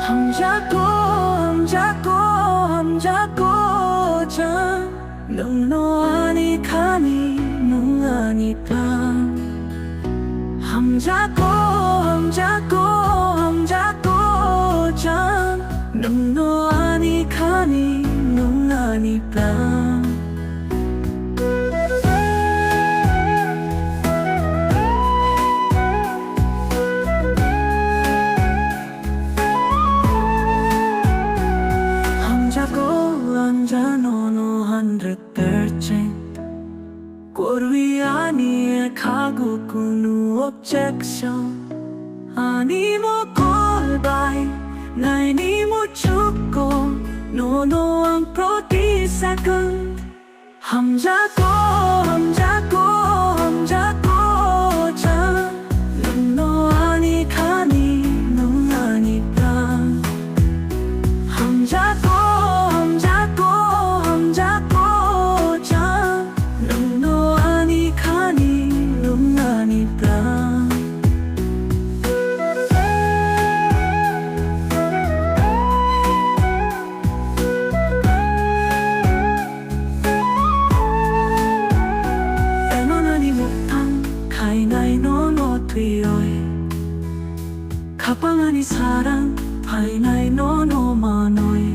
함자고 자 너 아니 가니 너 아니 밤 함자고 자 너 아니 가니 너 아니 밤 앉아 너너 100% 꼬리 아니에 가고 no objection 아니 뭐 goodbye 나이니 뭐 죽고 너너 안 프로디 second 함자고 자 너 아니 가니 너 아니 밤 함자고 자 너 아니 가니 너 아니 밤 가방안이 사랑 파이나이 노노마노이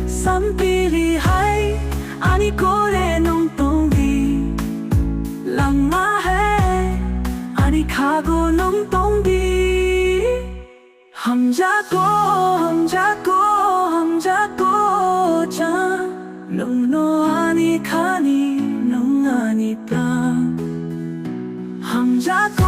삼비리 하이 아니 고래 농동비 랑마해 아니 가고 농동비 함자고 자 너 아니 가니 너 아니 밤 함자고